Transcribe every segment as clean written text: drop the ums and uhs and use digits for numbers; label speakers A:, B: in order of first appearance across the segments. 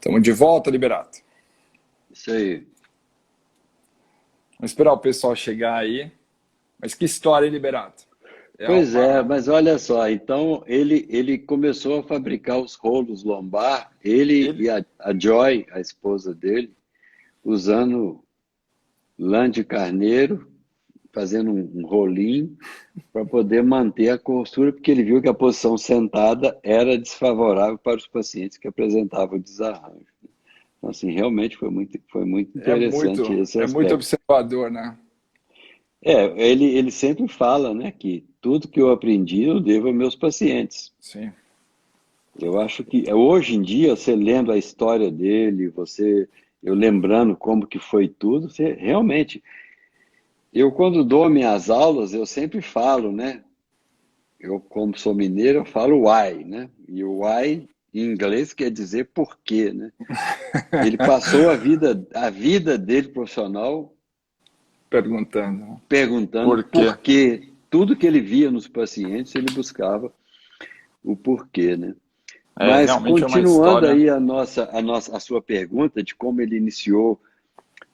A: Estamos de volta, Liberato.
B: Isso aí.
A: Vamos esperar o pessoal chegar aí. Mas que história, hein, Liberato? É
B: Pois é,
A: uma...
B: mas olha só, então ele começou a fabricar os rolos lombar, ele
A: Ele...
B: e a Joy, a esposa dele, usando lã de carneiro, fazendo um rolinho para poder manter a postura, porque ele viu que a posição sentada era desfavorável para os pacientes que apresentavam desarranjo. Então, assim, realmente foi muito interessante esse
A: é muito
B: aspecto.
A: observador, né?
B: Ele sempre fala, né, que tudo que eu aprendi eu devo aos meus pacientes.
A: Sim.
B: Eu acho que hoje em dia, você lendo a história dele, eu lembrando como que foi tudo, você realmente, eu quando dou minhas aulas, eu sempre falo, né? Eu, como sou mineiro, eu falo why, né? E o why em inglês quer dizer por quê, né? Ele passou a vida dele profissional
A: Perguntando.
B: perguntando
A: Por quê?
B: por quê. Tudo que ele via nos pacientes, ele buscava o porquê, né?
A: É,
B: Mas
A: realmente é uma
B: continuando
A: história.
B: aí a sua pergunta de como ele iniciou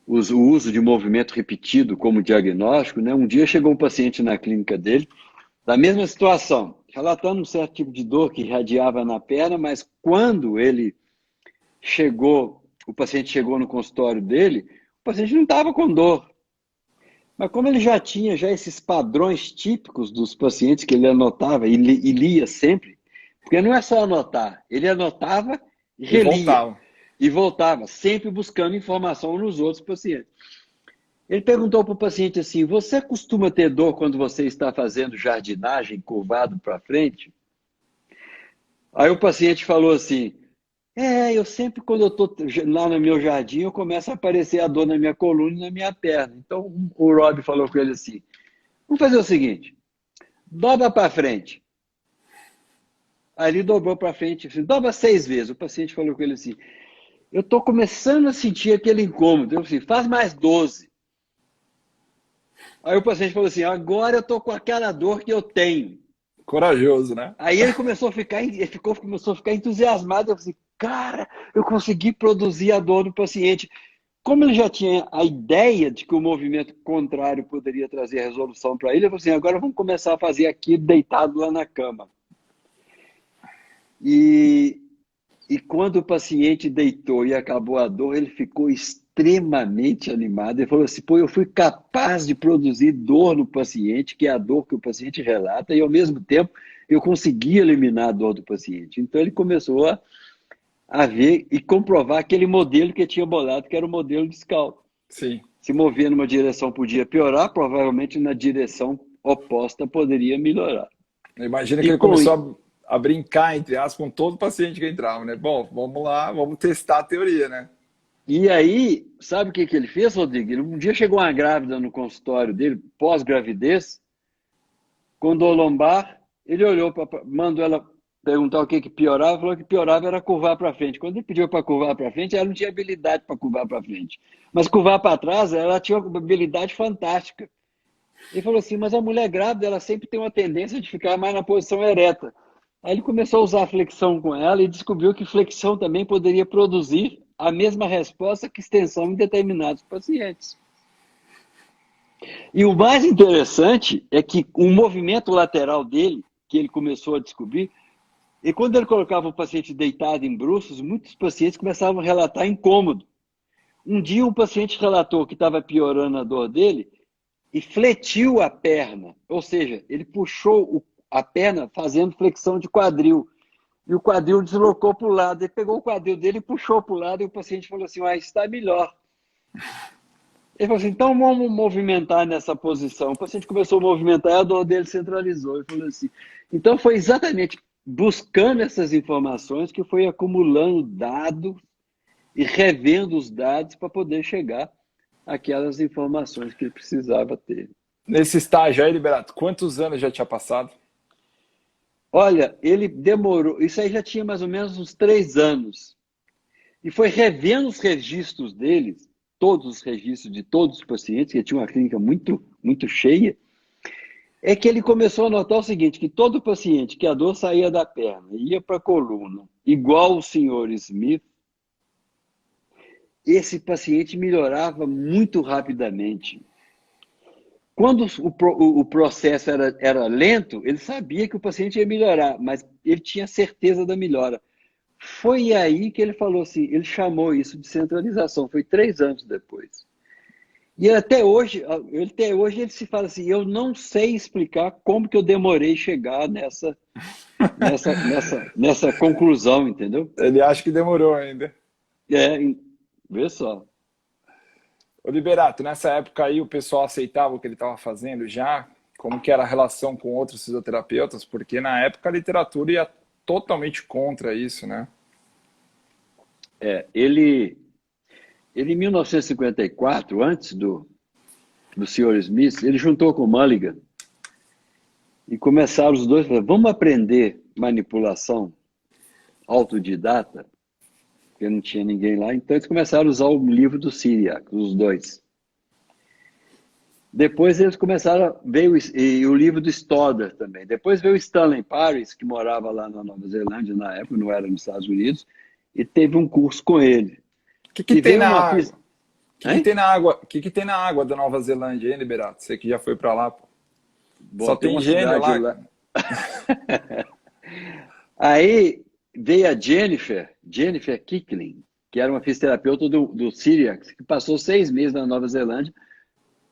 B: o uso de movimento repetido como diagnóstico, né? Um dia chegou um paciente na clínica dele, da mesma situação, relatando um certo tipo de dor que irradiava na perna, mas quando o paciente chegou no consultório dele, o paciente não estava com dor. Mas como ele já tinha esses padrões típicos dos pacientes que ele anotava e lia sempre, porque não é só anotar, ele anotava e
A: E
B: relia
A: voltava.
B: e voltava, sempre buscando informação nos outros pacientes. Ele perguntou para o paciente assim: você costuma ter dor quando você está fazendo jardinagem curvado para frente? Aí o paciente falou assim: eu sempre, quando eu estou lá no meu jardim, eu começo a aparecer a dor na minha coluna e na minha perna. Então o Rob falou com ele assim: vamos fazer o seguinte, dobra para frente. Aí ele dobrou para frente, assim, dobra 6 vezes. O paciente falou com ele assim: eu estou começando a sentir aquele incômodo. Eu assim, faz mais 12. Aí o paciente falou assim: agora eu estou com aquela dor que eu tenho.
A: Corajoso, né?
B: Aí ele começou a ficar entusiasmado. Eu falei assim, cara, eu consegui produzir a dor do paciente. Como ele já tinha a ideia de que o movimento contrário poderia trazer a resolução para ele, eu falei assim, agora vamos começar a fazer aqui deitado lá na cama. E, e quando o paciente deitou e acabou a dor, ele ficou extremamente animado. Ele falou assim, pô, eu fui capaz de produzir dor no paciente, que é a dor que o paciente relata, e ao mesmo tempo eu consegui eliminar a dor do paciente. Então ele começou a ver e comprovar aquele modelo que tinha bolado, que era o modelo discal.
A: Sim.
B: Se mover numa direção podia piorar, provavelmente na direção oposta poderia melhorar.
A: Imagina que
B: E
A: ele
B: com,
A: começou a brincar, entre aspas, com todo paciente que entrava, né? Bom, vamos lá, vamos testar a teoria, né?
B: e aí, sabe o que que ele fez, Rodrigo? Um dia chegou uma grávida no consultório dele, pós-gravidez, com dor lombar, ele olhou, mandou ela perguntar o que que piorava, falou que piorava era curvar para frente. Quando ele pediu para curvar para frente, ela não tinha habilidade para curvar para frente. Mas curvar para trás, ela tinha uma habilidade fantástica. Ele falou assim, mas a mulher grávida, ela sempre tem uma tendência de ficar mais na posição ereta. Aí ele começou a usar a flexão com ela e descobriu que flexão também poderia produzir a mesma resposta que extensão em determinados pacientes. E o mais interessante é que o movimento lateral dele, que ele começou a descobrir, e quando ele colocava o paciente deitado em bruços, muitos pacientes começavam a relatar incômodo. Um dia um paciente relatou que estava piorando a dor dele e fletiu a perna, ou seja, ele puxou a perna fazendo flexão de quadril. E o quadril deslocou para o lado. Ele pegou o quadril dele e puxou para o lado, e o paciente falou assim: está melhor. Ele falou assim: então vamos movimentar nessa posição. O paciente começou a movimentar e a dor dele centralizou. Ele falou assim: então foi exatamente buscando essas informações que foi acumulando dados e revendo os dados para poder chegar àquelas informações que ele precisava ter.
A: Nesse estágio aí, Liberato, quantos anos já tinha passado?
B: Olha, ele demorou, isso aí já tinha mais ou menos uns 3 anos. E foi revendo os registros deles, todos os registros de todos os pacientes, que tinha uma clínica muito, muito cheia, é que ele começou a notar o seguinte, que todo paciente que a dor saía da perna, ia para a coluna, igual o senhor Smith, esse paciente melhorava muito rapidamente. Quando o processo era lento, ele sabia que o paciente ia melhorar, mas ele tinha certeza da melhora. Foi aí que ele falou assim, ele chamou isso de centralização, foi 3 anos depois. E até hoje ele se fala assim, eu não sei explicar como que eu demorei chegar nessa conclusão, entendeu?
A: Ele acha que demorou ainda.
B: É, vê só.
A: Ô Liberato, nessa época aí o pessoal aceitava o que ele estava fazendo já? Como que era a relação com outros fisioterapeutas? Porque na época a literatura ia totalmente contra isso, né?
B: Ele em 1954, antes do Sr. Smith, ele juntou com o Mulligan e começaram os dois a falar, vamos aprender manipulação autodidata, porque não tinha ninguém lá, então eles começaram a usar o livro do Cyriac, os dois. Depois eles começaram, veio o livro do Stoddard também. Depois veio o Stanley Paris, que morava lá na Nova Zelândia na época, não era nos Estados Unidos, e teve um curso com ele.
A: O que tem na
B: uma
A: água?
B: fiz-
A: O
B: Hein?
A: que tem na água da Nova Zelândia, hein, Liberato? Você que já foi para lá, pô.
B: Bom,
A: Só tem
B: uma
A: gênio
B: cidade
A: lá.
B: Aí veio a Jennifer Kickling, que era uma fisioterapeuta do Cyriac, que passou 6 meses na Nova Zelândia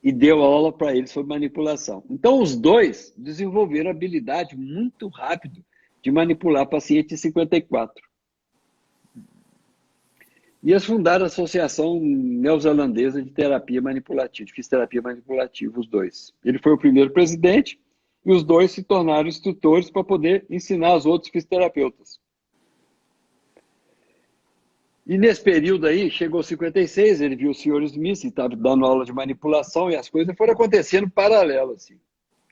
B: e deu aula para eles sobre manipulação. Então, os dois desenvolveram habilidade muito rápido de manipular paciente em 54. E eles fundaram a Associação Neozelandesa de Terapia Manipulativa, de Fisioterapia Manipulativa, os dois. Ele foi o primeiro presidente e os dois se tornaram instrutores para poder ensinar os outros fisioterapeutas. E nesse período aí, chegou 56, ele viu o Sr. Smith, estava dando aula de manipulação e as coisas foram acontecendo paralelo, assim.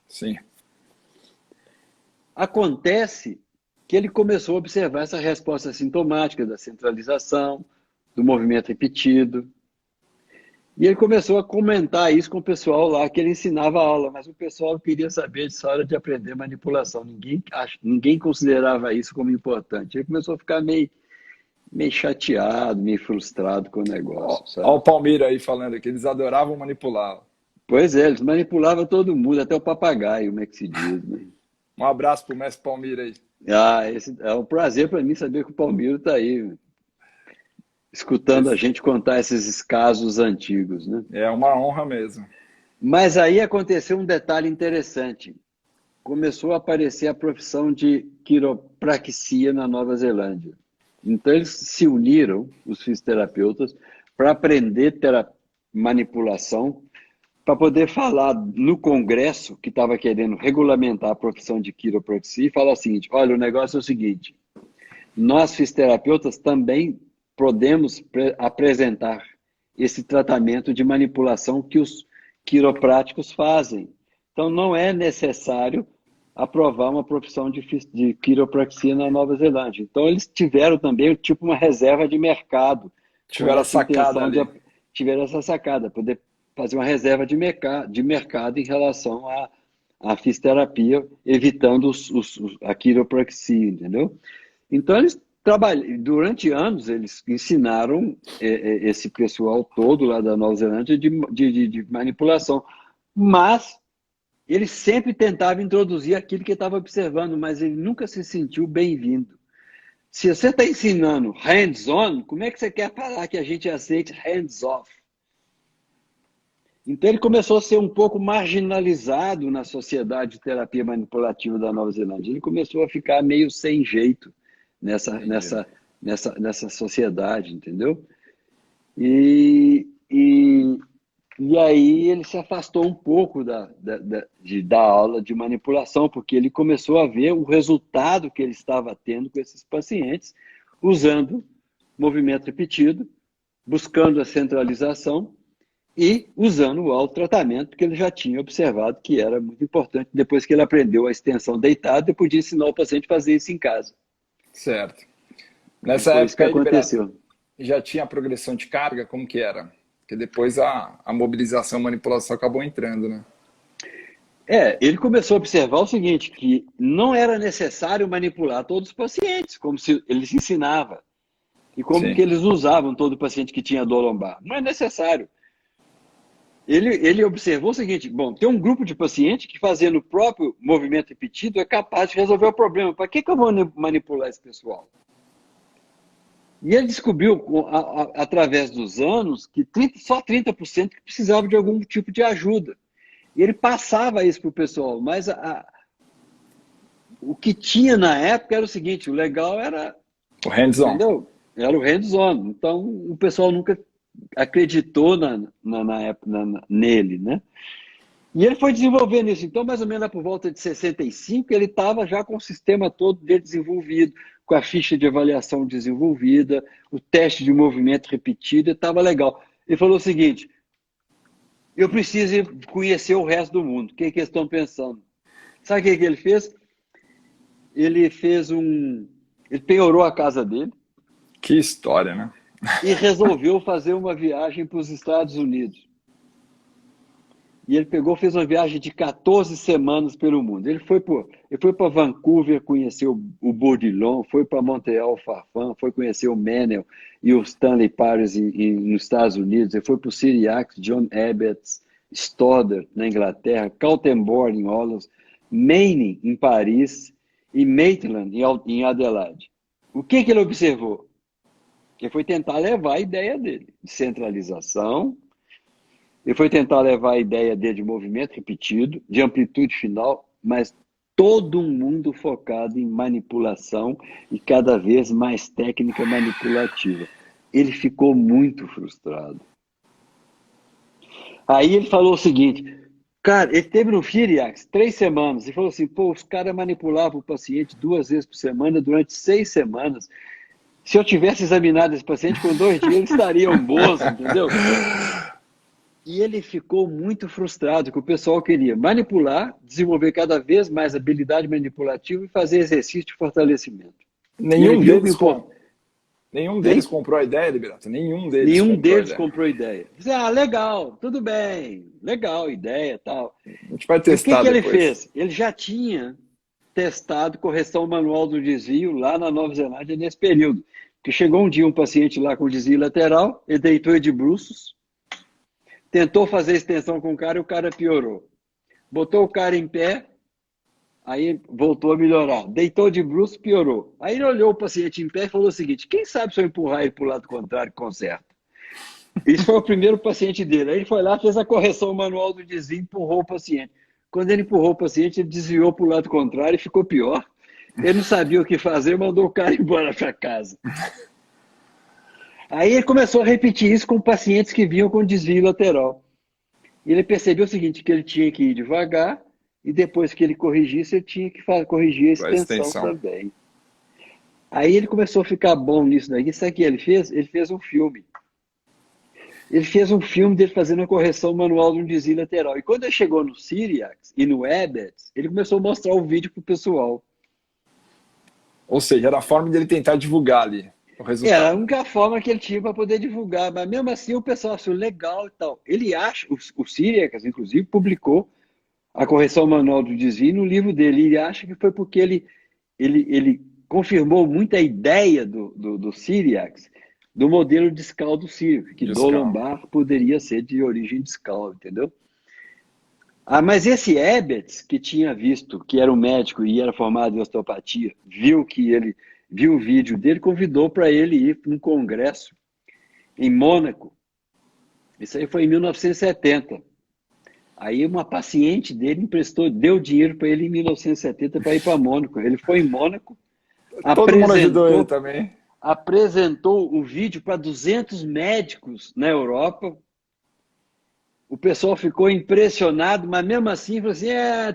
A: Sim.
B: Acontece que ele começou a observar essa resposta sintomática da centralização, do movimento repetido. E ele começou a comentar isso com o pessoal lá, que ele ensinava a aula, mas o pessoal queria saber disso hora de aprender manipulação. Ninguém considerava isso como importante. Ele começou a ficar meio chateado, meio frustrado com o negócio,
A: Olha
B: sabe?
A: o Palmira aí falando que eles adoravam manipulá-lo.
B: Pois é, eles manipulavam todo mundo, até o papagaio, como é que se diz, né?
A: Um abraço pro mestre Palmira aí.
B: Esse é um prazer para mim saber que o Palmiro está aí, escutando a gente contar esses casos antigos, né?
A: É uma honra mesmo.
B: Mas aí aconteceu um detalhe interessante. Começou a aparecer a profissão de quiropraxia na Nova Zelândia. Então eles se uniram, os fisioterapeutas, para aprender manipulação, para poder falar no Congresso, que estava querendo regulamentar a profissão de quiropraxia, e falar o seguinte, olha, o negócio é o seguinte, nós fisioterapeutas também podemos apresentar esse tratamento de manipulação que os quiropráticos fazem. Então, não é necessário aprovar uma profissão de quiropraxia na Nova Zelândia. Então, eles tiveram também tipo uma reserva de mercado.
A: Tiveram a sacada ali.
B: Tiveram essa sacada, poder fazer uma reserva de mercado em relação à fisioterapia, evitando a quiropraxia, entendeu? Então, eles durante anos, eles ensinaram esse pessoal todo lá da Nova Zelândia de manipulação, mas ele sempre tentava introduzir aquilo que estava observando, mas ele nunca se sentiu bem-vindo. Se você está ensinando hands-on, como é que você quer falar que a gente aceite hands-off? Então ele começou a ser um pouco marginalizado na sociedade de terapia manipulativa da Nova Zelândia. Ele começou a ficar meio sem jeito nessa sociedade, entendeu? E aí ele se afastou um pouco de dar aula de manipulação, porque ele começou a ver o resultado que ele estava tendo com esses pacientes, usando movimento repetido, buscando a centralização e usando o autotratamento, que ele já tinha observado que era muito importante. Depois que ele aprendeu a extensão deitada, ele podia ensinar o paciente a fazer isso em casa.
A: Certo. Nessa
B: Foi
A: época
B: isso que aconteceu.
A: Já tinha a progressão de carga? Como que era? Porque depois a mobilização, a manipulação acabou entrando, né?
B: Ele começou a observar o seguinte, que não era necessário manipular todos os pacientes, como se ele se ensinava. e como
A: Sim.
B: que eles usavam todo paciente que tinha dor lombar. Não é necessário. Ele observou o seguinte, bom, tem um grupo de pacientes que fazendo o próprio movimento repetido é capaz de resolver o problema. Para que eu vou manipular esse pessoal? E ele descobriu, através dos anos, que só 30% que precisava de algum tipo de ajuda. E ele passava isso para o pessoal, mas o que tinha na época era o seguinte, o legal era,
A: O hands-on.
B: entendeu? Era o hands-on. Então, o pessoal nunca acreditou nele, né? E ele foi desenvolvendo isso. Então, mais ou menos lá por volta de 65, ele estava já com o sistema todo dele desenvolvido, com a ficha de avaliação desenvolvida, o teste de movimento repetido, estava legal. Ele falou o seguinte, eu preciso conhecer o resto do mundo. O que eles estão pensando? Sabe o que ele fez? Ele penhorou a casa dele.
A: Que história, né?
B: E resolveu fazer uma viagem para os Estados Unidos. E ele fez uma viagem de 14 semanas pelo mundo. Ele foi para Vancouver, conheceu o Bourdillon, foi para Montreal, Farfan, foi conhecer o Menel e o Stanley Paris nos Estados Unidos. Ele foi para o Cyriax, John Abbott, Stoddard, na Inglaterra, Kaltenborn, em Holland, Maine, em Paris, e Maitland, em Adelaide. O que ele observou? Ele foi tentar levar a ideia dele de centralização, ele foi tentar levar a ideia dele de movimento repetido, de amplitude final, mas todo mundo focado em manipulação e cada vez mais técnica manipulativa. Ele ficou muito frustrado. Aí ele falou o seguinte, cara, ele teve no Firiax 3 semanas e falou assim, pô, os caras manipulavam o paciente 2 vezes por semana durante 6 semanas. Se eu tivesse examinado esse paciente com 2 dias, eles estariam bons, entendeu? E ele ficou muito frustrado, que o pessoal queria manipular, desenvolver cada vez mais habilidade manipulativa e fazer exercício de fortalecimento.
A: Nenhum deles, nenhum deles comprou a ideia, Liberato? Nenhum deles
B: comprou a ideia. Disse, legal, tudo bem, legal, ideia tal.
A: A gente vai testar
B: depois. O que
A: depois.
B: Ele fez? Ele já tinha testado correção manual do desvio lá na Nova Zelândia nesse período. Porque chegou um dia um paciente lá com desvio lateral, ele deitou de bruços, tentou fazer extensão com o cara e o cara piorou. Botou o cara em pé, aí voltou a melhorar. Deitou de bruços, piorou. Aí ele olhou o paciente em pé e falou o seguinte, quem sabe se eu empurrar ele para o lado contrário, conserta? Esse foi o primeiro paciente dele. Aí ele foi lá, fez a correção manual do desvio e empurrou o paciente. Quando ele empurrou o paciente, ele desviou para o lado contrário e ficou pior. Ele não sabia o que fazer, mandou o cara embora para casa. Aí ele começou a repetir isso com pacientes que vinham com desvio lateral. E ele percebeu o seguinte, que ele tinha que ir devagar e depois que ele corrigisse, ele tinha que corrigir a extensão também. Aí ele começou a ficar bom nisso daí. Sabe o que ele fez? Ele fez um filme. Ele fez um filme dele fazendo a correção manual de um desvio lateral. E quando ele chegou no Cyriax e no Abbott, ele começou a mostrar o vídeo para o pessoal.
A: Ou seja, era a forma de ele tentar divulgar ali o resultado.
B: Era a única forma que ele tinha para poder divulgar. Mas mesmo assim o pessoal achou legal e tal. Ele acha, o Cyriax, inclusive, publicou a correção manual do desvio no livro dele. E ele acha que foi porque ele confirmou muito a ideia do Cyriax, do modelo discal do Cyriax, que dor lombar poderia ser de origem discal, entendeu? Mas esse Abbott, que tinha visto, que era um médico e era formado em osteopatia, viu o vídeo dele, convidou para ele ir para um congresso em Mônaco. Isso aí foi em 1970. Aí uma paciente dele deu dinheiro para ele em 1970 para ir para Mônaco. Ele foi em Mônaco,
A: todo mundo ajudou ele também.
B: Apresentou o vídeo para 200 médicos na Europa. O pessoal ficou impressionado, mas mesmo assim falou assim,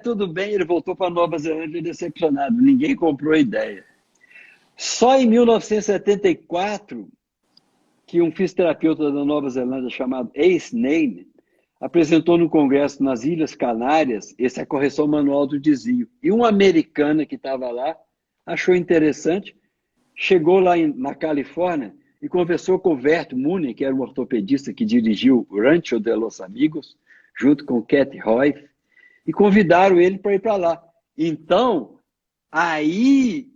B: tudo bem, ele voltou para a Nova Zelândia decepcionado, ninguém comprou a ideia. Só em 1974, que um fisioterapeuta da Nova Zelândia chamado Ace Name apresentou no congresso nas Ilhas Canárias essa correção manual do desvio. E uma americana que estava lá achou interessante, chegou lá na Califórnia e conversou com o Vert Mooney, que era um ortopedista que dirigiu Rancho de los Amigos, junto com Cat Roy, e convidaram ele para ir para lá. Então, aí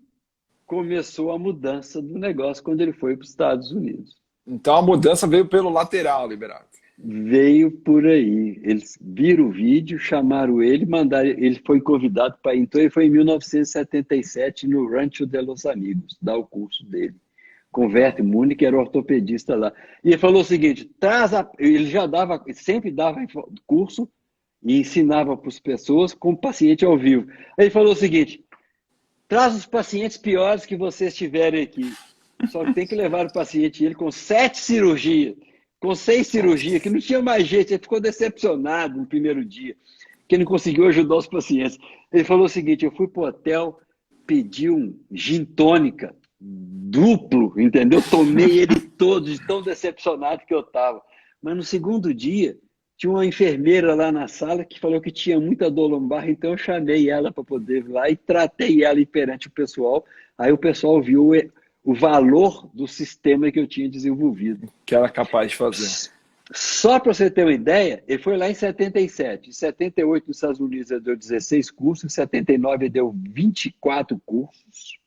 B: começou a mudança do negócio quando ele foi para os Estados Unidos.
A: Então a mudança veio pelo lateral, Liberato.
B: Veio por aí. Eles viram o vídeo, chamaram ele, mandaram. Ele foi convidado para. Então, ele foi em 1977 no Rancho de los Amigos, dar o curso dele. Converte Munique era ortopedista lá. E ele falou o seguinte: ele já dava, sempre dava curso e ensinava para as pessoas com o paciente ao vivo. Ele falou o seguinte: traz os pacientes piores que vocês tiverem aqui. Só que tem que levar o paciente, ele com 7 cirurgias, com 6 cirurgias, que não tinha mais jeito. Ele ficou decepcionado no primeiro dia, que não conseguiu ajudar os pacientes. Ele falou o seguinte: eu fui para o hotel, pedi um gin tônica duplo, entendeu? Tomei ele todo, de tão decepcionado que eu estava. Mas no segundo dia, tinha uma enfermeira lá na sala que falou que tinha muita dor lombar, então eu chamei ela para poder ir lá e tratei ela perante o pessoal. Aí o pessoal viu o valor do sistema que eu tinha desenvolvido.
A: Que era capaz de fazer.
B: Só para você ter uma ideia, ele foi lá em 77. Em 78, nos Estados Unidos, ele deu 16 cursos. Em 79, ele deu 24 cursos.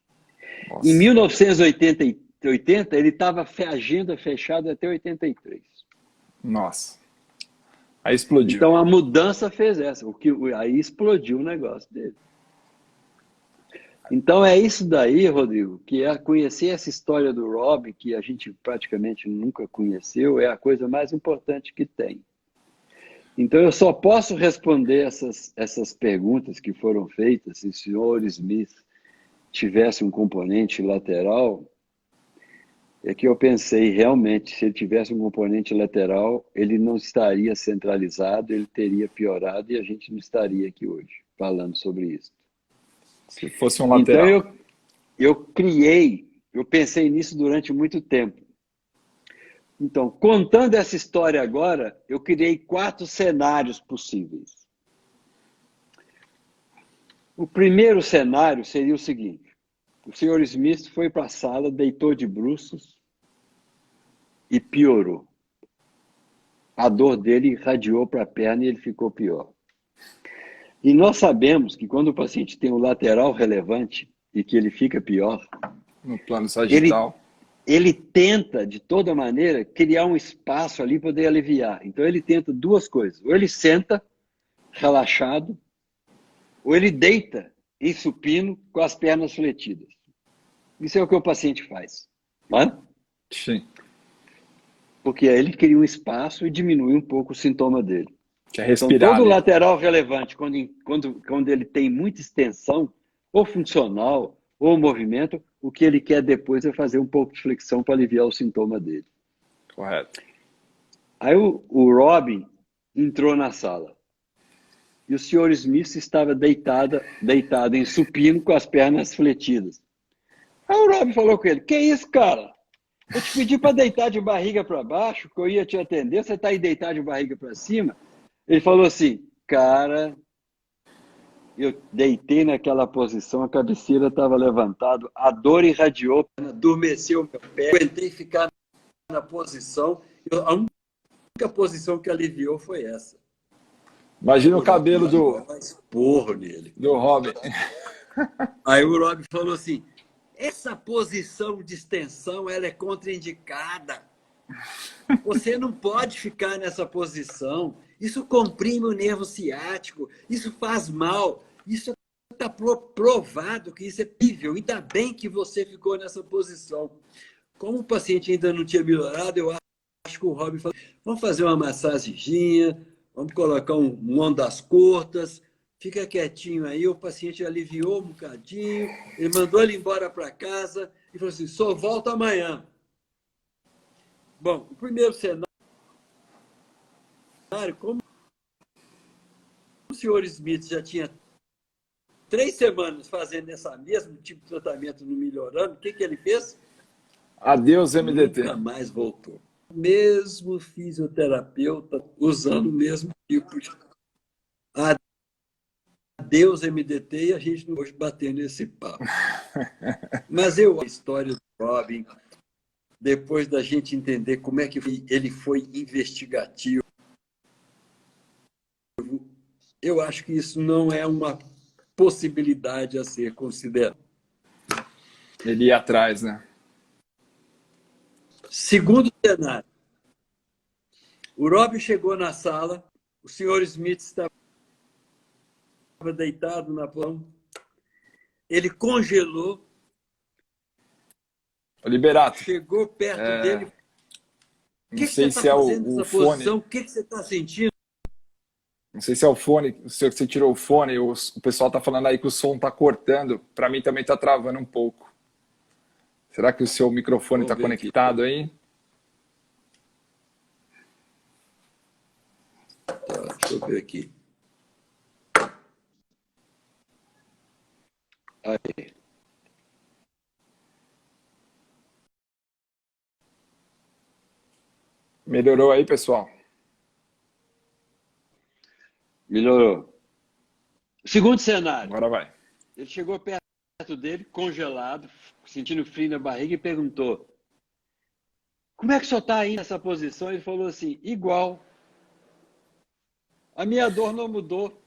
A: Nossa.
B: Em 1980, ele estava a agenda fechada até 83.
A: Nossa. Aí explodiu.
B: Então, a mudança fez essa. Aí explodiu o negócio dele. Então, é isso daí, Rodrigo, que é conhecer essa história do Robin, que a gente praticamente nunca conheceu, é a coisa mais importante que tem. Então, eu só posso responder essas perguntas que foram feitas se o senhor Smith tivesse um componente lateral, é que eu pensei, realmente, se ele tivesse um componente lateral, ele não estaria centralizado, ele teria piorado e a gente não estaria aqui hoje falando sobre isso.
A: Se fosse um lateral.
B: Então, eu pensei nisso durante muito tempo. Então, contando essa história agora, eu criei 4 cenários possíveis. O primeiro cenário seria o seguinte: o senhor Smith foi para a sala, deitou de bruços e piorou. A dor dele irradiou para a perna e ele ficou pior. E nós sabemos que quando o paciente tem um lateral relevante e que ele fica pior,
A: no plano sagital,
B: ele tenta, de toda maneira, criar um espaço ali para poder aliviar. Então ele tenta 2 coisas: ou ele senta relaxado, ou ele deita em supino com as pernas fletidas. Isso é o que o paciente faz. Não é?
A: Sim.
B: Porque aí ele cria um espaço e diminui um pouco o sintoma dele.
A: Que é respirar.
B: Então, todo lateral relevante, quando ele tem muita extensão, ou funcional, ou movimento, o que ele quer depois é fazer um pouco de flexão para aliviar o sintoma dele.
A: Correto.
B: Aí o Robin entrou na sala. E o senhor Smith estava deitado em supino com as pernas fletidas. Aí o Robin falou com ele: que isso, cara? Eu te pedi para deitar de barriga para baixo, que eu ia te atender, você está aí deitado de barriga para cima? Ele falou assim: cara, eu deitei naquela posição, a cabeceira estava levantada, a dor irradiou, adormeceu meu pé, aguentei ficar na posição, a única posição que aliviou foi essa.
A: Imagina o cabelo do
B: porro nele.
A: Do Robin.
B: Aí o Robin falou assim: essa posição de extensão ela é contraindicada. Você não pode ficar nessa posição. Isso comprime o nervo ciático. Isso faz mal. Isso está provado que isso é terrível. Ainda bem que você ficou nessa posição. Como o paciente ainda não tinha melhorado, eu acho que o Robin falou: vamos fazer uma massagenzinha, vamos colocar um ondas curtas, fica quietinho aí. O paciente aliviou um bocadinho, ele mandou ele embora para casa e falou assim: só volta amanhã. Bom, o primeiro cenário, como o senhor Smith já tinha 3 semanas fazendo esse mesmo tipo de tratamento não melhorando, o que ele fez?
A: Adeus, MDT.
B: Nunca mais voltou. Mesmo fisioterapeuta usando o mesmo tipo de... Adeus, MDT, e a gente não pode bater nesse papo. Mas a história do Robin, depois da gente entender como é que ele foi investigativo, eu acho que isso não é uma possibilidade a ser considerada.
A: Ele ia atrás, né?
B: Segundo cenário. O Rob chegou na sala, o senhor Smith estava deitado na plão, ele congelou,
A: Ô, Liberato,
B: chegou perto dele. O
A: não
B: que você
A: sei
B: está
A: se é
B: fazendo
A: o
B: nessa
A: fone,
B: posição? O que você está sentindo?
A: não sei se é o fone, se você tirou o fone, o pessoal tá falando aí que o som tá cortando, para mim também tá travando um pouco. Será que o seu microfone
B: Vamos
A: está
B: ver aqui.
A: conectado aí?
B: Tá, deixa eu ver aqui. Aí.
A: Melhorou aí, pessoal?
B: Melhorou. Segundo cenário.
A: Agora vai.
B: Ele chegou perto dele, congelado, sentindo frio na barriga, e perguntou: como é que o senhor está aí nessa posição? Ele falou assim: igual. A minha dor não mudou.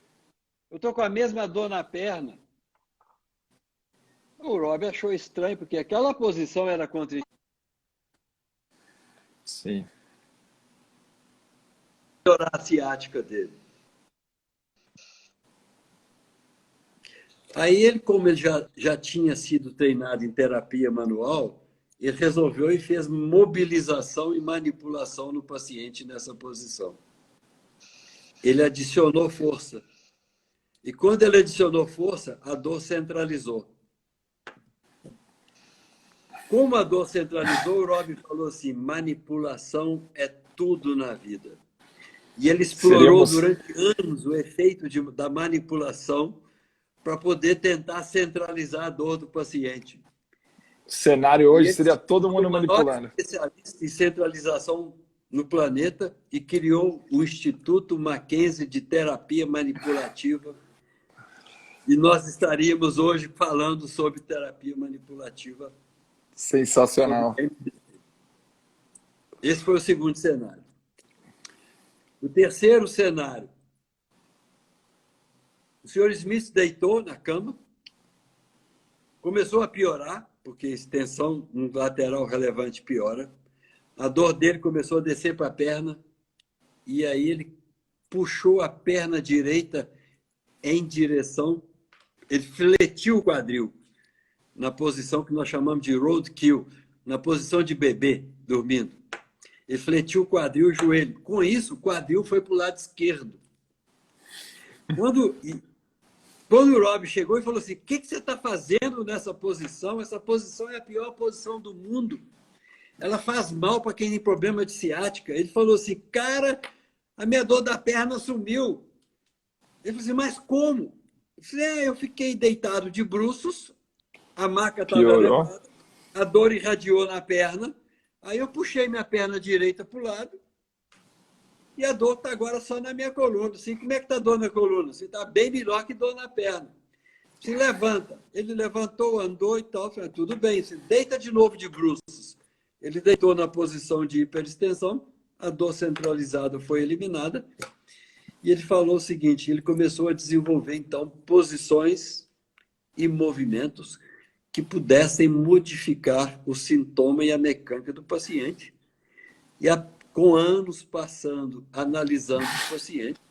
B: Eu estou com a mesma dor na perna. O Rob achou estranho, porque aquela posição era contra
A: Sim.
B: a ciática dele. Aí ele, como ele já tinha sido treinado em terapia manual, ele resolveu e fez mobilização e manipulação no paciente nessa posição. Ele adicionou força. E quando ele adicionou força, a dor centralizou. Como a dor centralizou, o Rob falou assim: manipulação é tudo na vida. E ele explorou durante anos o efeito da manipulação para poder tentar centralizar a dor do paciente.
A: O cenário
B: E
A: hoje
B: ele
A: seria
B: se
A: todo
B: tornou
A: mundo
B: o maior
A: manipulando.
B: especialista em centralização no planeta e criou o Instituto Mackenzie de Terapia Manipulativa. E nós estaríamos hoje falando sobre terapia manipulativa.
A: Sensacional.
B: Esse foi o segundo cenário. O terceiro cenário. O senhor Smith deitou na cama, começou a piorar, porque extensão lateral relevante piora. A dor dele começou a descer para a perna, e aí ele puxou a perna direita em direção, ele fletiu o quadril, na posição que nós chamamos de roadkill, na posição de bebê, dormindo. Ele fletiu o quadril e o joelho. Com isso, o quadril foi para o lado esquerdo. Quando o Rob chegou e falou assim: o que você está fazendo nessa posição? Essa posição é a pior posição do mundo. Ela faz mal para quem tem problema de ciática. Ele falou assim: cara, a minha dor da perna sumiu. Ele falou assim: mas como? Eu falei: eu fiquei deitado de bruços, a maca estava
A: Piorou.
B: elevada, a dor irradiou na perna, aí eu puxei minha perna direita para o lado, e a dor está agora só na minha coluna. Assim, como é que está a dor na coluna? Assim, está bem melhor que dor na perna. Se levanta. Ele levantou, andou e tal. Falei: tudo bem, se deita de novo de bruços. Ele deitou na posição de hiperextensão, a dor centralizada foi eliminada, e ele falou o seguinte: ele começou a desenvolver, então, posições e movimentos que pudessem modificar o sintoma e a mecânica do paciente. E com anos passando, analisando os pacientes,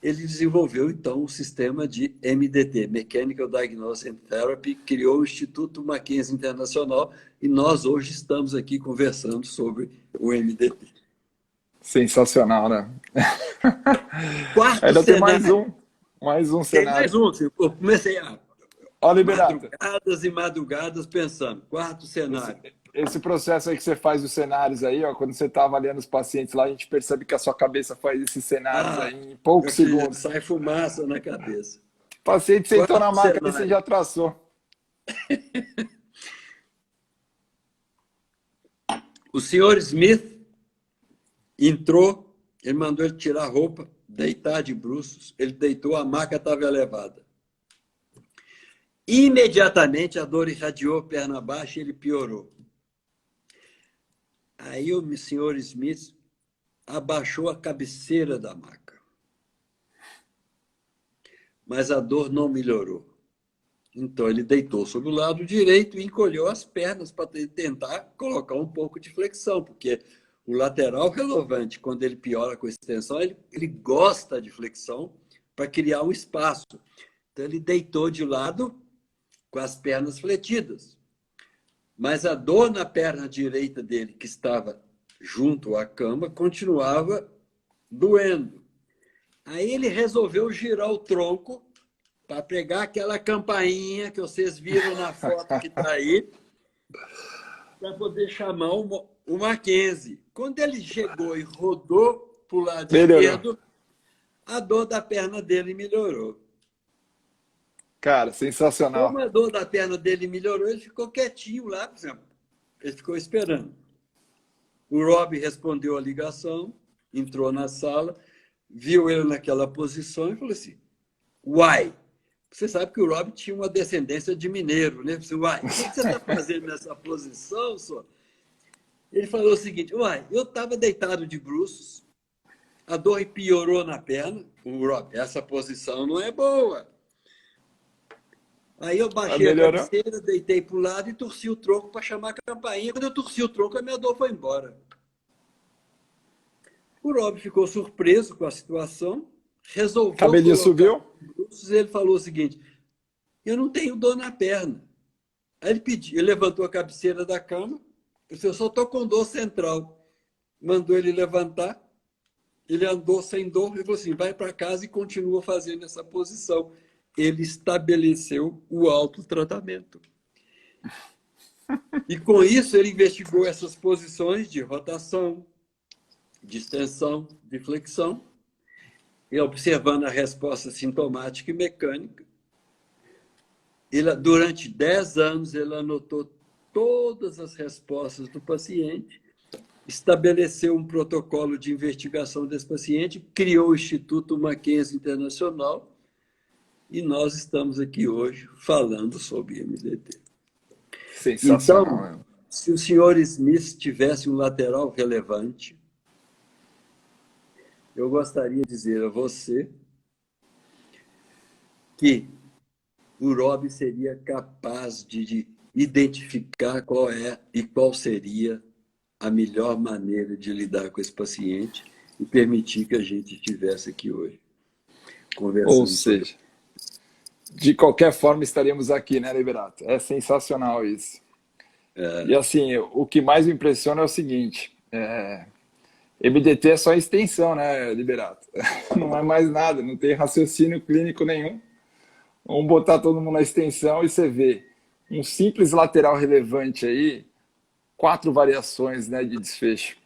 B: ele desenvolveu, então, um sistema de MDT, Mechanical Diagnosis and Therapy, criou o Instituto Mackenzie Internacional, e nós hoje estamos aqui conversando sobre o MDT.
A: Sensacional, né?
B: Quarto
A: Ainda tem
B: cenário.
A: mais um
B: Tem
A: cenário.
B: mais um. Eu comecei a
A: Ó, Liberato,
B: madrugadas e madrugadas pensando. Quarto cenário.
A: esse processo aí que você faz dos cenários aí, ó, quando você está avaliando os pacientes lá, a gente percebe que a sua cabeça faz esses cenários aí em poucos segundos.
B: Sai fumaça na cabeça.
A: O paciente sentou na
B: Quarto
A: maca e você
B: cenário.
A: já traçou.
B: O senhor Smith entrou, ele mandou ele tirar a roupa, deitar de bruços. Ele deitou, a maca estava elevada. Imediatamente a dor irradiou perna abaixo e ele piorou. Aí o senhor Smith abaixou a cabeceira da maca. Mas a dor não melhorou.
C: Então, ele deitou sobre o lado direito e encolheu as pernas para tentar colocar um pouco de flexão, porque o lateral relevante, quando ele piora com extensão, ele gosta de flexão para criar um espaço. Então, ele deitou de lado com as pernas fletidas. Mas a dor na perna direita dele, que estava junto à cama, continuava doendo. Aí ele resolveu girar o tronco para pegar aquela campainha que vocês viram na foto que está aí, para poder chamar o Mackenzie. Quando ele chegou e rodou para o lado esquerdo, a dor da perna dele melhorou.
A: Cara, sensacional.
C: Como a dor da perna dele melhorou, ele ficou quietinho lá, por exemplo. Ele ficou esperando. O Rob respondeu a ligação, entrou na sala, viu ele naquela posição e falou assim, uai, você sabe que o Rob tinha uma descendência de mineiro, né? Uai, o que você está fazendo nessa posição, só? Ele falou o seguinte, uai, eu estava deitado de bruços, a dor piorou na perna, o Rob, essa posição não é boa. Aí eu baixei a cabeceira, deitei para o lado e torci o tronco para chamar a campainha. Quando eu torci o tronco, a minha dor foi embora. O Rob ficou surpreso com a situação, resolveu...
A: Cabelinho subiu?
C: Ele falou o seguinte, eu não tenho dor na perna. Aí ele levantou a cabeceira da cama, eu só estou com dor central. Mandou ele levantar, ele andou sem dor e falou assim, vai para casa e continua fazendo essa posição. Ele estabeleceu o autotratamento. E com isso ele investigou essas posições de rotação, de extensão, de flexão, e observando a resposta sintomática e mecânica. Durante 10 anos, ele anotou todas as respostas do paciente, estabeleceu um protocolo de investigação desse paciente, criou o Instituto Mackenzie Internacional, e nós estamos aqui hoje falando sobre MDT.
A: Sensacional.
C: Então, se o senhor Smith tivesse um lateral relevante, eu gostaria de dizer a você que o Rob seria capaz de identificar qual é e qual seria a melhor maneira de lidar com esse paciente e permitir que a gente estivesse aqui hoje conversando.
A: Ou seja, de qualquer forma estaríamos aqui, né, Liberato? É sensacional isso. E assim, o que mais me impressiona é o seguinte, MDT é só extensão, né, Liberato? Não é mais nada, não tem raciocínio clínico nenhum. Vamos botar todo mundo na extensão e você vê um simples lateral relevante aí, 4 variações, né, de desfecho.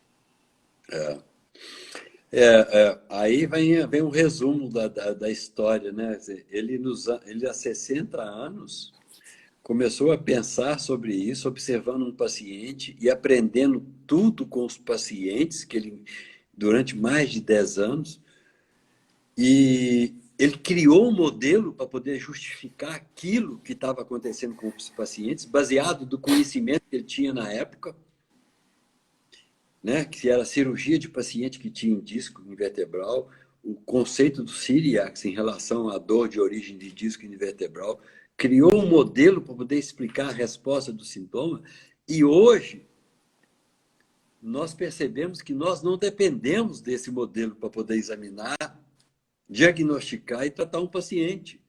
C: Aí vem um resumo da história, né? Ele há 60 anos começou a pensar sobre isso, observando um paciente e aprendendo tudo com os pacientes, que ele, durante mais de 10 anos, e ele criou um modelo para poder justificar aquilo que estava acontecendo com os pacientes, baseado do conhecimento que ele tinha na época, né, que era a cirurgia de paciente que tinha disco invertebral, o conceito do celiac em relação à dor de origem de disco invertebral, criou um modelo para poder explicar a resposta do sintoma, e hoje nós percebemos que nós não dependemos desse modelo para poder examinar, diagnosticar e tratar um paciente.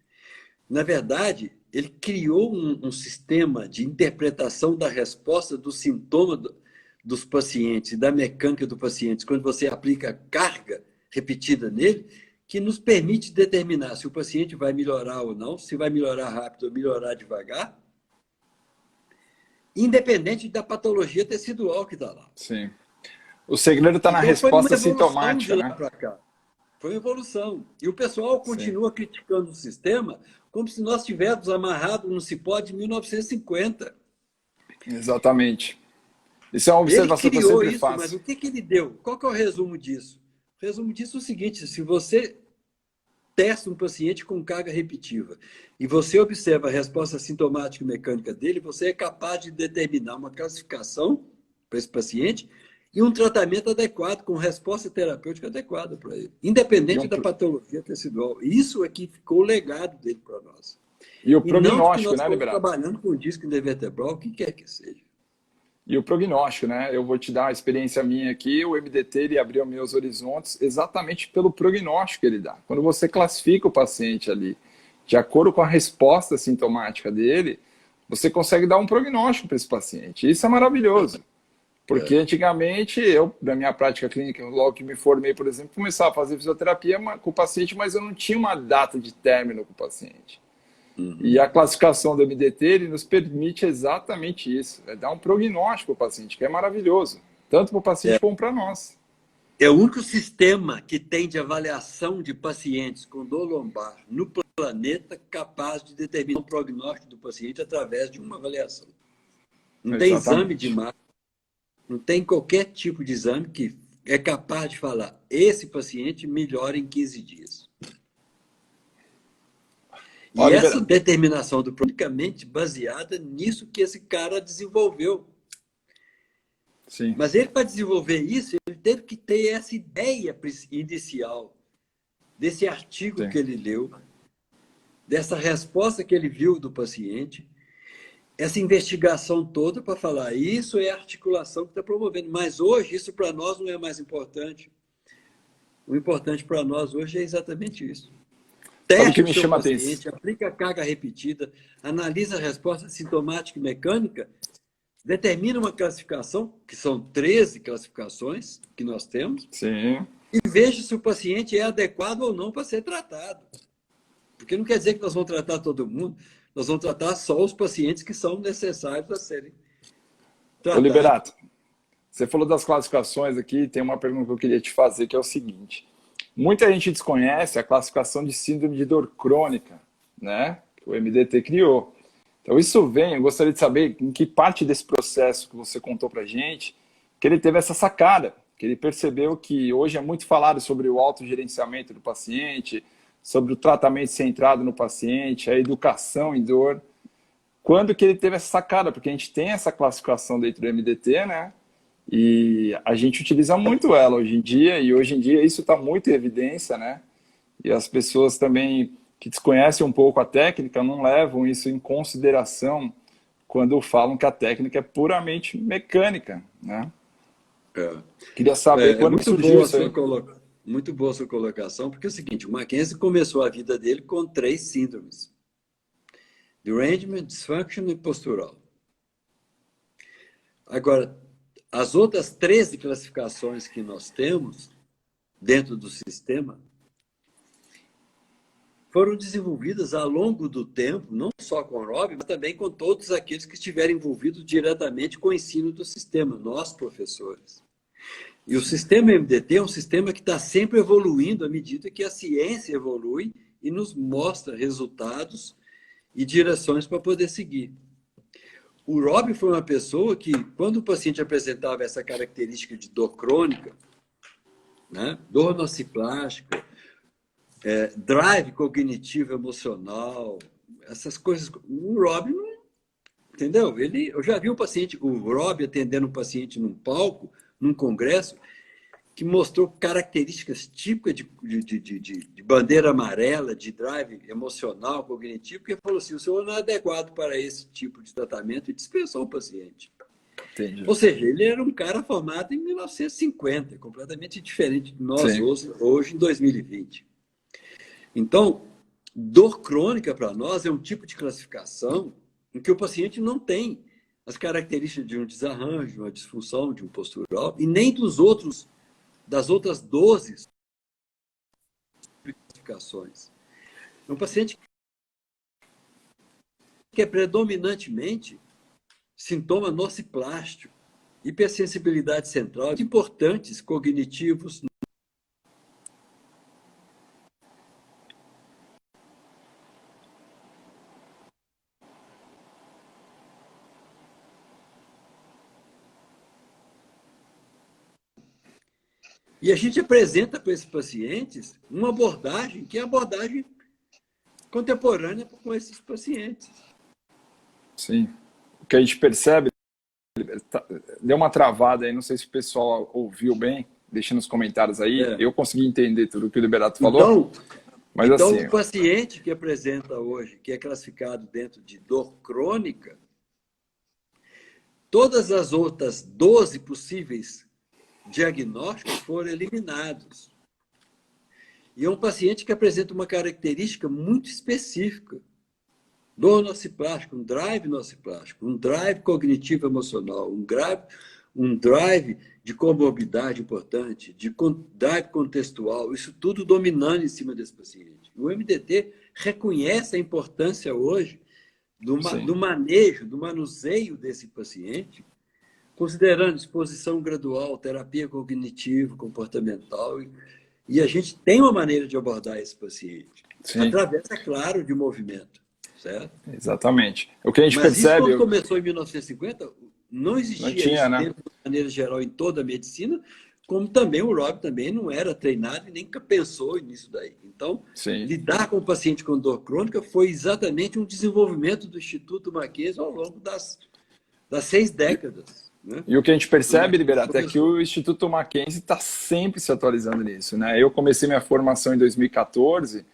C: Na verdade, ele criou um sistema de interpretação da resposta do sintoma dos pacientes e da mecânica do paciente, quando você aplica carga repetida nele, que nos permite determinar se o paciente vai melhorar ou não, se vai melhorar rápido ou melhorar devagar, independente da patologia tecidual que está lá.
A: Sim. O segredo está na resposta sintomática,
C: de lá
A: né?
C: para cá. Foi uma evolução. E o pessoal continua criticando o sistema como se nós estivéssemos amarrados num cipó de 1950.
A: Exatamente. Isso é uma observação que eu sempre faço.
C: Mas o que ele deu? Qual que é o resumo disso? O resumo disso é o seguinte, se você testa um paciente com carga repetitiva e você observa a resposta sintomática e mecânica dele, você é capaz de determinar uma classificação para esse paciente e um tratamento adequado, com resposta terapêutica adequada para ele, independente da patologia tecidual. Isso aqui ficou o legado dele para nós.
A: E o
C: E não de que
A: prognóstico,
C: nós
A: né,
C: estamos
A: Liberato?
C: trabalhando com disco intervertebral, o que quer que seja.
A: E o prognóstico, né? Eu vou te dar a experiência minha aqui. O MDT ele abriu meus horizontes exatamente pelo prognóstico que ele dá. Quando você classifica o paciente ali de acordo com a resposta sintomática dele, você consegue dar um prognóstico para esse paciente. Isso é maravilhoso. Porque antigamente, eu, na minha prática clínica, logo que me formei, por exemplo, começava a fazer fisioterapia com o paciente, mas eu não tinha uma data de término com o paciente. E a classificação do MDT ele nos permite exatamente isso, é dar um prognóstico para o paciente, que é maravilhoso, tanto para o paciente como para nós.
C: É o único sistema que tem de avaliação de pacientes com dor lombar no planeta capaz de determinar o prognóstico do paciente através de uma avaliação. Não tem exame de imagem, não tem qualquer tipo de exame que é capaz de falar esse paciente melhora em 15 dias. E
A: Olha,
C: essa determinação do unicamente baseada nisso que esse cara desenvolveu.
A: Sim.
C: Mas ele, para desenvolver isso, ele teve que ter essa ideia inicial desse artigo
A: Sim.
C: que ele leu, dessa resposta que ele viu do paciente, essa investigação toda para falar isso é a articulação que está promovendo. Mas hoje isso para nós não é mais importante. O importante para nós hoje é exatamente isso. Teste o seu paciente, aplica a carga repetida, analisa a resposta sintomática e mecânica, determina uma classificação, que são 13 classificações que nós temos,
A: Sim.
C: e veja se o paciente é adequado ou não para ser tratado. Porque não quer dizer que nós vamos tratar todo mundo, nós vamos tratar só os pacientes que são necessários a serem tratados.
A: Ô, Liberato, você falou das classificações aqui, tem uma pergunta que eu queria te fazer, que é o seguinte. Muita gente desconhece a classificação de síndrome de dor crônica, né? Que o MDT criou. Então, isso vem, eu gostaria de saber em que parte desse processo que você contou pra gente, que ele teve essa sacada, que ele percebeu que hoje é muito falado sobre o autogerenciamento do paciente, sobre o tratamento centrado no paciente, a educação em dor. Quando que ele teve essa sacada? Porque a gente tem essa classificação dentro do MDT, né? E a gente utiliza muito ela hoje em dia, e hoje em dia isso está muito em evidência, né? E as pessoas também que desconhecem um pouco a técnica não levam isso em consideração quando falam que a técnica é puramente mecânica, né? Queria saber quando surgiu isso aí.
C: Muito boa a sua colocação, porque é o seguinte, o Mackenzie começou a vida dele com 3 síndromes. Derangement, Dysfunction e Postural. Agora, as outras 13 classificações que nós temos dentro do sistema foram desenvolvidas ao longo do tempo, não só com o Rob, mas também com todos aqueles que estiverem envolvidos diretamente com o ensino do sistema, nós, professores. E o sistema MDT é um sistema que está sempre evoluindo à medida que a ciência evolui e nos mostra resultados e direções para poder seguir. O Rob foi uma pessoa que, quando o paciente apresentava essa característica de dor crônica, né, dor nociplástica, drive cognitivo emocional, essas coisas, o Rob não, entendeu? Eu já vi o Rob atendendo um paciente num palco, num congresso, que mostrou características típicas de bandeira amarela, de drive emocional, cognitivo, que falou assim, o senhor não é adequado para esse tipo de tratamento e dispensou o paciente.
A: Entendi.
C: Ou seja, ele era um cara formado em 1950, completamente diferente de nós hoje em 2020. Então, dor crônica para nós é um tipo de classificação em que o paciente não tem as características de um desarranjo, uma disfunção, de um postural, e nem das outras 12 classificações. É um paciente que é predominantemente sintoma nociplástico, hipersensibilidade central, importantes cognitivos. E a gente apresenta para esses pacientes uma abordagem que é a abordagem contemporânea com esses pacientes.
A: Sim. O que a gente percebe, deu uma travada aí, não sei se o pessoal ouviu bem, deixa nos comentários aí, eu consegui entender tudo o que o Liberato falou.
C: Então,
A: Mas
C: Então,
A: assim,
C: o paciente que apresenta hoje, que é classificado dentro de dor crônica, todas as outras 12 possíveis diagnósticos foram eliminados. E é um paciente que apresenta uma característica muito específica. Dor nociplástica, um drive nociplástico, um drive cognitivo-emocional, um drive de comorbidade importante, de drive contextual, isso tudo dominando em cima desse paciente. O MDT reconhece a importância hoje do manejo, do manuseio desse paciente, considerando exposição gradual, terapia cognitivo-comportamental, e a gente tem uma maneira de abordar esse paciente,
A: sim,
C: através, é claro, de movimento, certo?
A: exatamente. O que a gente
C: Mas isso,
A: percebe,
C: quando começou em 1950, não
A: não
C: existia
A: tinha,
C: isso
A: né?
C: dentro, de maneira geral, em toda a medicina, como também o Rob também não era treinado e nem pensou nisso daí. Então,
A: Sim.
C: lidar com o paciente com dor crônica foi exatamente um desenvolvimento do Instituto Mackenzie ao longo das 6 décadas. Né?
A: E o que a gente
C: O
A: percebe,
C: Mackenzie
A: Liberato, é que
C: começou.
A: o Instituto Mackenzie está sempre se atualizando nisso, né? Eu comecei minha formação em 2014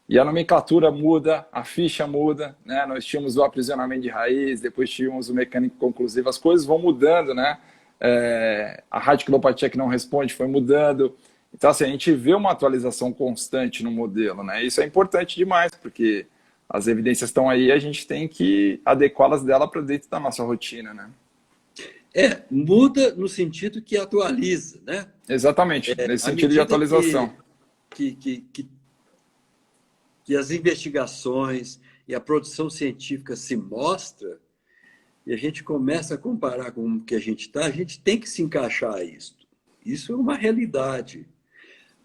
A: e a nomenclatura muda, a ficha muda, né? Nós tínhamos o aprisionamento de raiz, depois tínhamos o mecânico conclusivo, as coisas vão mudando, né? A radiculopatia que não responde foi mudando. Então, assim, a gente vê uma atualização constante no modelo, né? Isso é importante demais, porque as evidências estão aí e a gente tem que adequá-las dela para dentro da nossa rotina, né?
C: Muda no sentido que atualiza, né?
A: Exatamente, nesse
C: À
A: sentido de
C: medida
A: atualização.
C: que as investigações e a produção científica se mostra, e a gente começa a comparar com o que a gente tem que se encaixar a isso. Isso é uma realidade.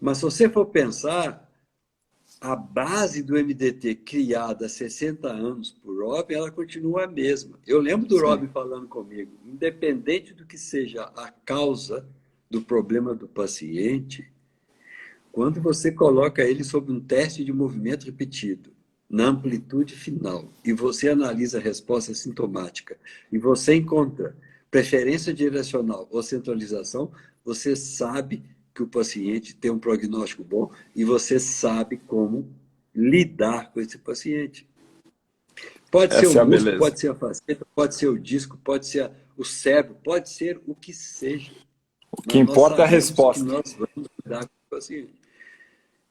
C: Mas se você for pensar, a base do MDT criada há 60 anos por Rob, ela continua a mesma. Eu lembro do
A: Sim.
C: Rob falando comigo, independente do que seja a causa do problema do paciente, quando você coloca ele sob um teste de movimento repetido, na amplitude final, e você analisa a resposta sintomática, e você encontra preferência direcional ou centralização, você sabe que o paciente tem um prognóstico bom e você sabe como lidar com esse paciente. Pode ser o
A: Essa é a
C: músculo,
A: beleza.
C: pode ser a faceta, pode ser o disco, pode ser o cérebro, pode ser o que seja.
A: O que
C: Mas nós
A: importa é a
C: sabemos que
A: resposta.
C: nós vamos lidar com o paciente.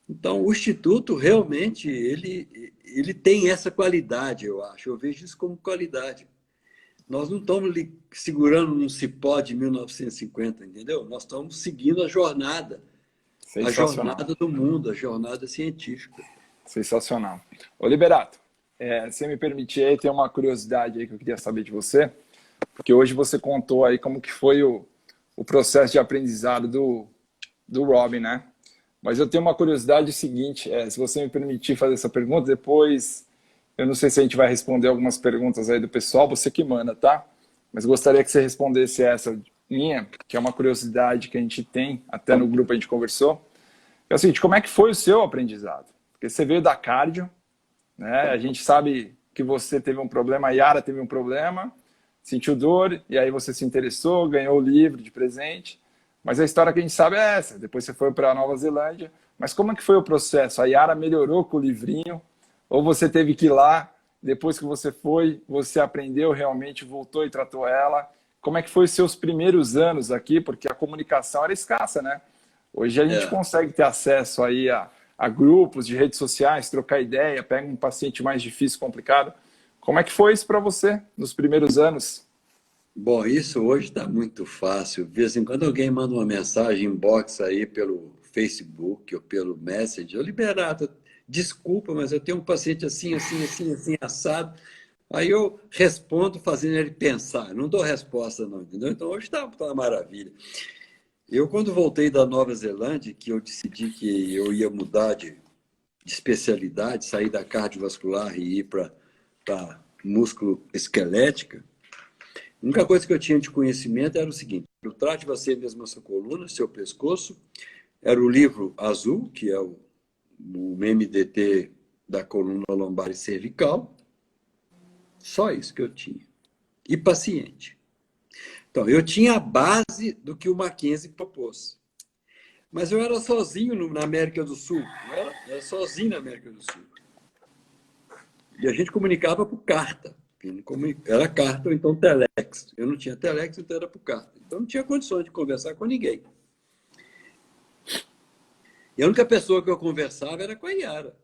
C: Então, o Instituto realmente ele tem essa qualidade, eu acho. Eu vejo isso como qualidade. Nós não estamos segurando num cipó de 1950, entendeu? Nós estamos seguindo a
A: Sensacional.
C: jornada do mundo, a jornada científica.
A: Sensacional. Ô, Liberato, se me permitir aí, tem uma curiosidade aí que eu queria saber de você, porque hoje você contou aí como que foi o processo de aprendizado do Robin, né? Mas eu tenho uma curiosidade seguinte, se você me permitir fazer essa pergunta, depois eu não sei se a gente vai responder algumas perguntas aí do pessoal, você que manda, tá? Mas gostaria que você respondesse essa minha, que é uma curiosidade que a gente tem, até no grupo a gente conversou. É o seguinte, como é que foi o seu aprendizado? Porque você veio da cardio, né? A gente sabe que você teve um problema, a Yara teve um problema, sentiu dor, e aí você se interessou, ganhou o livro de presente. Mas a história que a gente sabe é essa. Depois você foi para a Nova Zelândia. Mas como é que foi o processo? A Yara melhorou com o livrinho? Ou você teve que ir lá, depois que você foi, você aprendeu realmente, voltou e tratou ela? Como é que foi os seus primeiros anos aqui? Porque a comunicação era escassa, né? Hoje a gente consegue ter acesso aí a grupos de redes sociais, trocar ideia, pega um paciente mais difícil, complicado. Como é que foi isso para você nos primeiros anos?
C: Bom, isso hoje está muito fácil. De vez em quando alguém manda uma mensagem inbox aí pelo Facebook ou pelo Messenger. Liberato, desculpa, mas eu tenho um paciente assim, assim, assim, assim, assado. Aí eu respondo fazendo ele pensar. Não dou resposta não, entendeu? Então hoje está uma maravilha. Eu, quando voltei da Nova Zelândia, que eu decidi que eu ia mudar de especialidade, sair da cardiovascular e ir para músculo esquelética, a única coisa que eu tinha de conhecimento era o seguinte: o Trate Você Mesmo a Sua Coluna, Seu Pescoço, era o livro azul, que é o MDT da coluna lombar e cervical, só isso que eu tinha. E paciente. Então, eu tinha a base do que o Mackenzie propôs. Mas eu era sozinho na América do Sul. Eu era sozinho na América do Sul. E a gente comunicava por carta. Era carta ou então telex. Eu não tinha telex, então era por carta. Então não tinha condições de conversar com ninguém. E a única pessoa que eu conversava era com a Yara.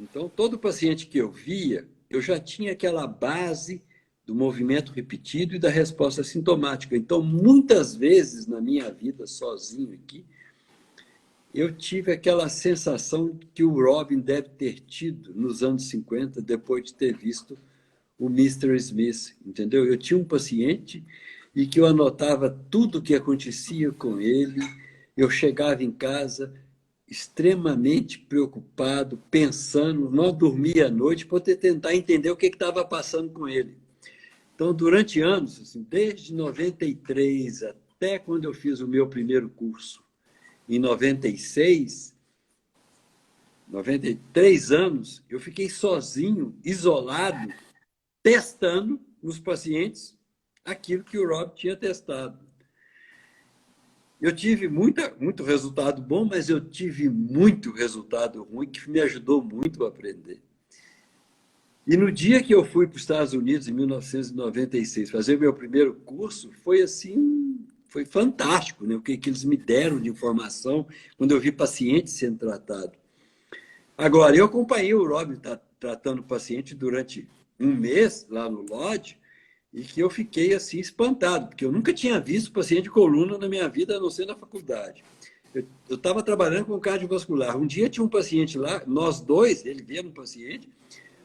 C: Então, todo paciente que eu via, eu já tinha aquela base do movimento repetido e da resposta sintomática. Então, muitas vezes na minha vida, sozinho aqui, eu tive aquela sensação que o Robin deve ter tido nos anos 50, depois de ter visto o Mr. Smith, entendeu? Eu tinha um paciente e que eu anotava tudo o que acontecia com ele, eu chegava em casa extremamente preocupado, pensando, não dormia à noite para tentar entender o que estava passando com ele. Então, durante anos, assim, desde 93 até quando eu fiz o meu primeiro curso, em 96, 93 anos, eu fiquei sozinho, isolado, testando nos pacientes aquilo que o Rob tinha testado. Eu tive muito resultado bom, mas eu tive muito resultado ruim que me ajudou muito a aprender. E no dia que eu fui para os Estados Unidos, em 1996, fazer o meu primeiro curso, foi assim, foi fantástico, né? O que eles me deram de informação quando eu vi pacientes sendo tratados. Agora, eu acompanhei o Rob tratando o paciente durante um mês lá no Lodge, e que eu fiquei assim espantado, porque eu nunca tinha visto paciente de coluna na minha vida, a não ser na faculdade. Eu estava trabalhando com cardiovascular. Um dia tinha um paciente lá, nós dois, ele via no paciente,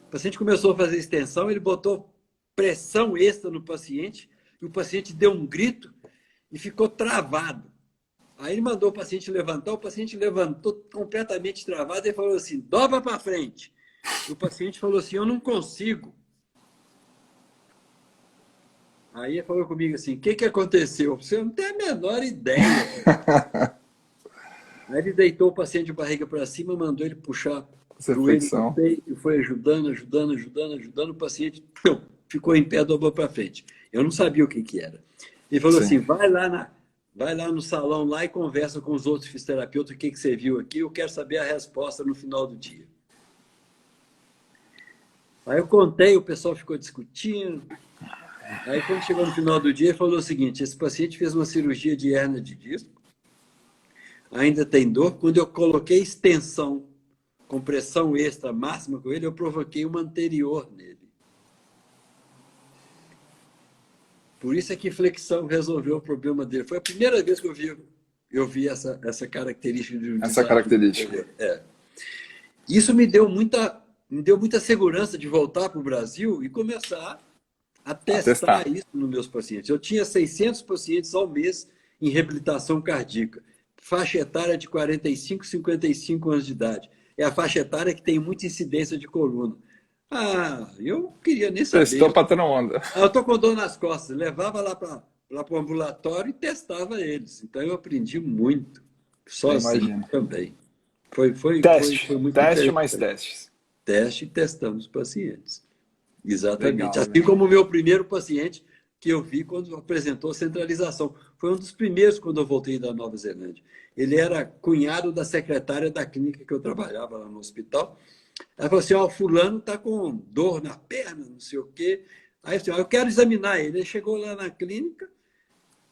C: o paciente começou a fazer extensão, ele botou pressão extra no paciente, e o paciente deu um grito e ficou travado. Aí ele mandou o paciente levantar, o paciente levantou completamente travado e falou assim, dobra para frente. E o paciente falou assim, eu não consigo. Aí ele falou comigo assim, o que aconteceu? Você não tem a menor ideia. Aí ele deitou o paciente de barriga para cima, mandou ele puxar o joelho no peito, e foi ajudando, o paciente ficou em pé, dobrou para frente. Eu não sabia o que era. Ele falou assim, vai lá no salão lá e conversa com os outros fisioterapeutas, o que você viu aqui, eu quero saber a resposta no final do dia. Aí eu contei, o pessoal ficou discutindo. Aí, quando chegou no final do dia, ele falou o seguinte, esse paciente fez uma cirurgia de hérnia de disco, ainda tem dor. Quando eu coloquei extensão com pressão extra máxima com ele, eu provoquei uma anterior nele. Por isso é que flexão resolveu o problema dele. Foi a primeira vez que eu vi essa característica de um
A: essa característica.
C: Isso me deu muita segurança de voltar para o Brasil e começar a testar isso nos meus pacientes. Eu tinha 600 pacientes ao mês em reabilitação cardíaca, faixa etária de 45, 55 anos de idade. É a faixa etária que tem muita incidência de coluna. Eu queria nem saber.
A: Testou para ter na onda.
C: Eu estou com dor nas costas. Levava lá para o ambulatório e testava eles. Então, eu aprendi muito. Sozinho também. Foi muito
A: teste mais testes.
C: Teste e testando os pacientes. Exatamente.
A: Legal,
C: assim como o meu primeiro paciente que eu vi quando apresentou centralização. Foi um dos primeiros quando eu voltei da Nova Zelândia. Ele era cunhado da secretária da clínica que eu trabalhava lá no hospital. Ela falou assim, o fulano está com dor na perna, não sei o quê. Aí assim, eu quero examinar ele. Ele chegou lá na clínica,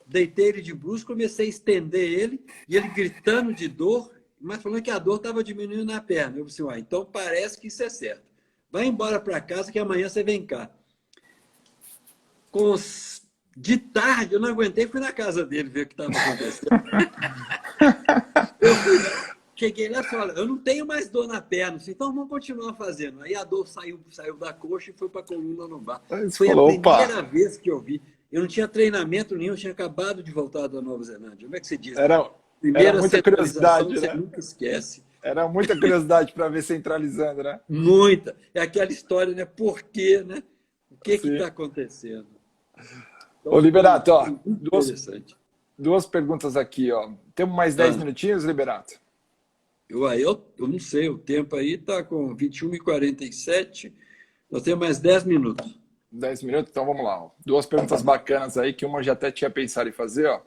C: deitei ele de bruços, comecei a estender ele, e ele gritando de dor, mas falando que a dor estava diminuindo na perna. Eu disse, então parece que isso é certo. Vai embora para casa que amanhã você vem cá. De tarde, eu não aguentei, fui na casa dele ver o que estava acontecendo. Cheguei lá e falei, eu não tenho mais dor na perna, então vamos continuar fazendo. Aí a dor saiu da coxa e foi para a coluna lombar. Foi a primeira vez que eu vi. Eu não tinha treinamento nenhum, eu tinha acabado de voltar da Nova Zelândia. Como é que você diz?
A: Era muita curiosidade, né?
C: Você nunca esquece.
A: Era muita curiosidade para ver centralizando, né?
C: Muita. É aquela história, né? Por quê, né? O que está acontecendo? Então,
A: Ô, Liberato, duas perguntas aqui, ó. Temos mais 10 minutinhos, Liberato?
C: Eu não sei, o tempo aí está com 21h47, nós temos mais 10 minutos.
A: 10 minutos? Então vamos lá. Ó. Duas perguntas bacanas aí, que uma eu já até tinha pensado em fazer. Ó.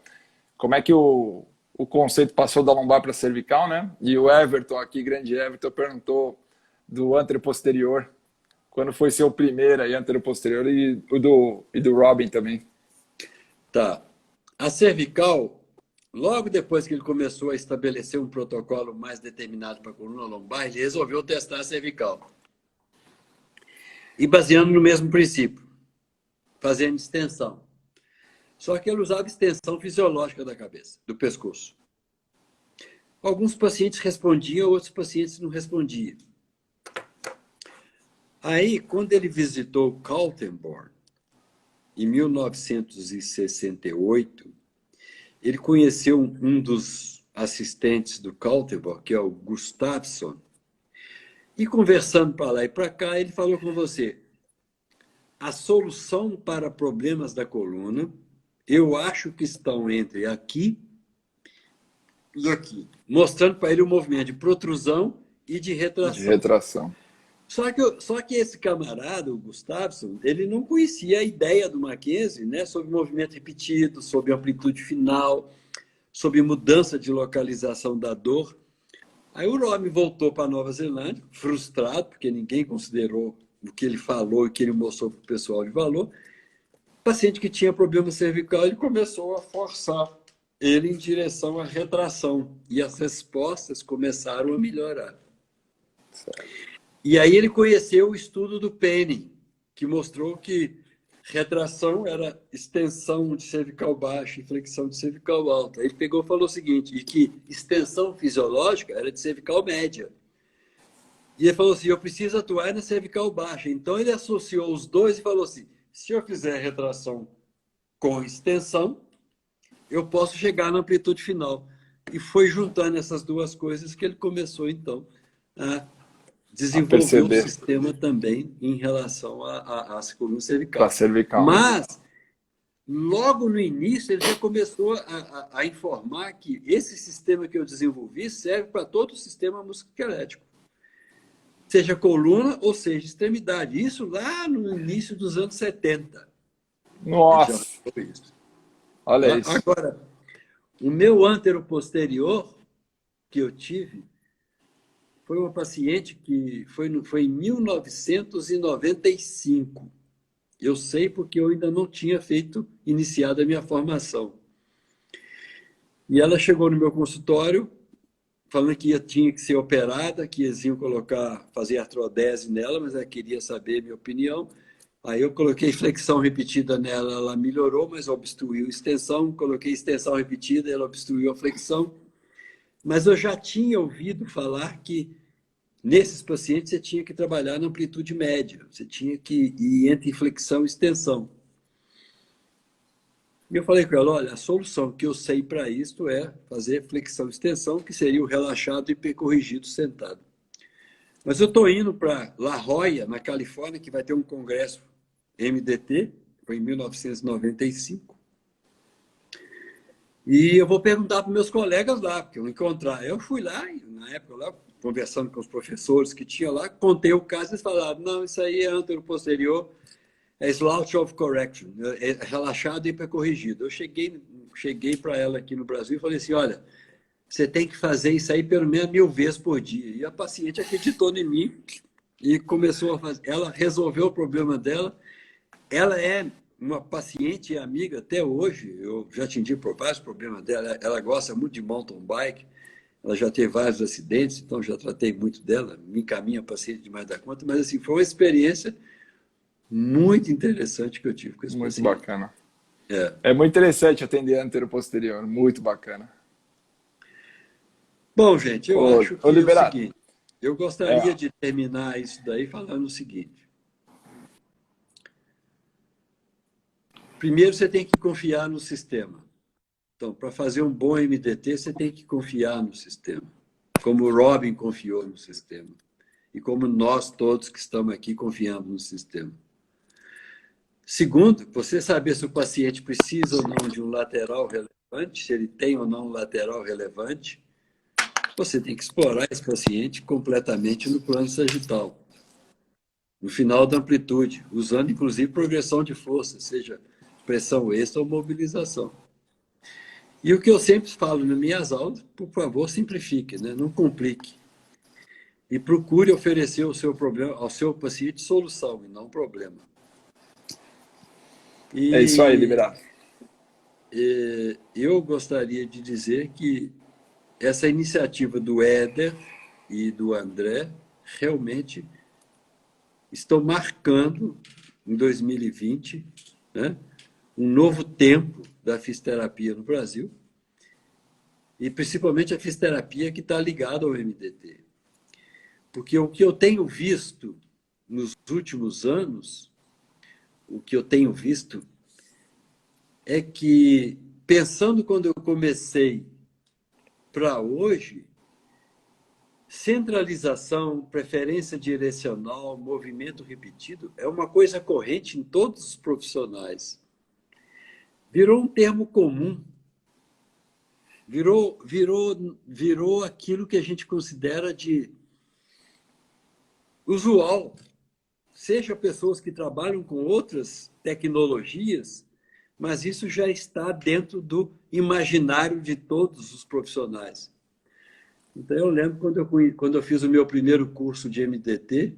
A: Como é que o o conceito passou da lombar para cervical, né? E o Everton aqui, grande Everton, perguntou do anteroposterior. Quando foi seu primeiro aí, anteroposterior, e do Robin também.
C: Tá. A cervical, logo depois que ele começou a estabelecer um protocolo mais determinado para a coluna lombar, ele resolveu testar a cervical. E baseando no mesmo princípio, fazendo extensão. Só que ele usava extensão fisiológica da cabeça, do pescoço. Alguns pacientes respondiam, outros pacientes não respondiam. Aí, quando ele visitou Kaltenborn, em 1968, ele conheceu um dos assistentes do Kaltenborn, que é o Gustafsson, e conversando para lá e para cá, ele falou com você, a solução para problemas da coluna, eu acho que estão entre aqui e aqui, mostrando para ele o movimento de protrusão e de retração.
A: De retração.
C: Só que esse camarada, o Gustafsson, ele não conhecia a ideia do Mackenzie, né, sobre movimento repetido, sobre amplitude final, sobre mudança de localização da dor. Aí o Robin voltou para a Nova Zelândia, frustrado, porque ninguém considerou o que ele falou e o que ele mostrou para o pessoal de valor. O paciente que tinha problema cervical, ele começou a forçar ele em direção à retração. E as respostas começaram a melhorar.
A: Certo.
C: E aí ele conheceu o estudo do Penning, que mostrou que retração era extensão de cervical baixa e flexão de cervical alta. Ele pegou e falou o seguinte, e que extensão fisiológica era de cervical média. E ele falou assim, eu preciso atuar na cervical baixa. Então ele associou os dois e falou assim, se eu fizer retração com extensão, eu posso chegar na amplitude final. E foi juntando essas duas coisas que ele começou, então, a desenvolver o sistema também em relação à coluna cervical.
A: Cervical.
C: Mas, logo no início, ele já começou a informar que esse sistema que eu desenvolvi serve para todo o sistema musculoesquelético. Seja coluna ou seja extremidade. Isso lá no início dos anos 70.
A: Nossa! Olha isso.
C: Agora, o meu anteroposterior que eu tive foi uma paciente que foi em 1995. Eu sei porque eu ainda não tinha iniciado a minha formação. E ela chegou no meu consultório falando que tinha que ser operada, que eles iam fazer artrodese nela, mas ela queria saber a minha opinião. Aí eu coloquei flexão repetida nela, ela melhorou, mas obstruiu a extensão. Coloquei extensão repetida, ela obstruiu a flexão. Mas eu já tinha ouvido falar que nesses pacientes você tinha que trabalhar na amplitude média, você tinha que ir entre flexão e extensão. E eu falei com ela, olha, a solução que eu sei para isso é fazer flexão e extensão, que seria o relaxado e hipercorrigido sentado. Mas eu estou indo para La Jolla, na Califórnia, que vai ter um congresso MDT, foi em 1995. E eu vou perguntar para meus colegas lá, porque eu vou encontrar. Eu fui lá, na época, lá, conversando com os professores que tinha lá, contei o caso e eles falaram, não, isso aí é anteroposterior, é slouch of correction, é relaxado e hipercorrigido. Eu cheguei para ela aqui no Brasil e falei assim, olha, você tem que fazer isso aí pelo menos 1000 vezes por dia. E a paciente acreditou em mim e começou a fazer. Ela resolveu o problema dela. Ela é uma paciente e amiga até hoje. Eu já atendi por vários problemas dela. Ela gosta muito de mountain bike. Ela já teve vários acidentes, então já tratei muito dela. Me encaminha paciente demais da conta. Mas assim, foi uma experiência muito interessante que eu tive com esse paciente.
A: Muito bacana. É muito interessante atender anteroposterior. Muito bacana.
C: Bom, gente, eu acho que é o seguinte. Eu gostaria de terminar isso daí falando o seguinte. Primeiro, você tem que confiar no sistema. Então, para fazer um bom MDT, você tem que confiar no sistema. Como o Robin confiou no sistema. E como nós todos que estamos aqui confiamos no sistema. Segundo, você saber se o paciente precisa ou não de um lateral relevante, se ele tem ou não um lateral relevante, você tem que explorar esse paciente completamente no plano sagital. No final da amplitude, usando inclusive progressão de força, seja pressão extra ou mobilização. E o que eu sempre falo nas minhas aulas, por favor, simplifique, né? Não complique. E procure oferecer o seu problema ao seu paciente solução e não problema.
A: É isso aí,
C: E
A: Liberato.
C: eu gostaria de dizer que essa iniciativa do Éder e do André realmente estão marcando, em 2020, né, um novo tempo da fisioterapia no Brasil, e principalmente a fisioterapia que está ligada ao MDT. Porque o que eu tenho visto nos últimos anos, o que eu tenho visto é que, pensando quando eu comecei para hoje, centralização, preferência direcional, movimento repetido é uma coisa corrente em todos os profissionais. Virou um termo comum, virou aquilo que a gente considera de usual, seja pessoas que trabalham com outras tecnologias, mas isso já está dentro do imaginário de todos os profissionais. Então, eu lembro quando eu fiz o meu primeiro curso de MDT,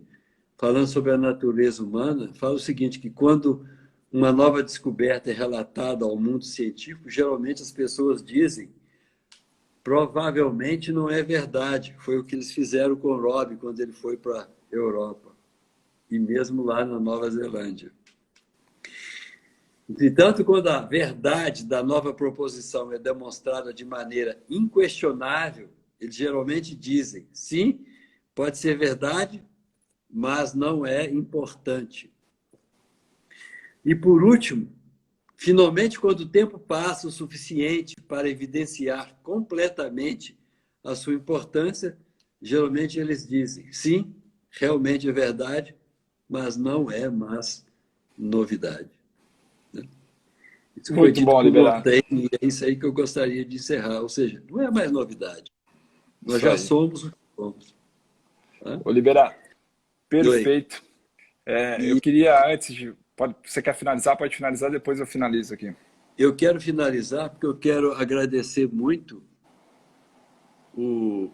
C: falando sobre a natureza humana, fala o seguinte, que quando uma nova descoberta é relatada ao mundo científico, geralmente as pessoas dizem, provavelmente não é verdade. Foi o que eles fizeram com o Rob quando ele foi para a Europa, e mesmo lá na Nova Zelândia. Entretanto, quando a verdade da nova proposição é demonstrada de maneira inquestionável, eles geralmente dizem, sim, pode ser verdade, mas não é importante. E, por último, finalmente, quando o tempo passa o suficiente para evidenciar completamente a sua importância, geralmente eles dizem, sim, realmente é verdade, mas não é mais novidade. Isso foi
A: Muito
C: dito
A: bom,
C: por
A: Liberato.
C: Montaigne, e é isso aí que eu gostaria de encerrar. Ou seja, não é mais novidade. Nós
A: Isso
C: já
A: aí.
C: somos o que somos. Tá?
A: Ô, Liberato,
C: Oi.
A: perfeito. Eu
C: E
A: queria, antes de... você quer finalizar? Pode finalizar, depois eu finalizo aqui.
C: eu quero finalizar porque eu quero agradecer muito o,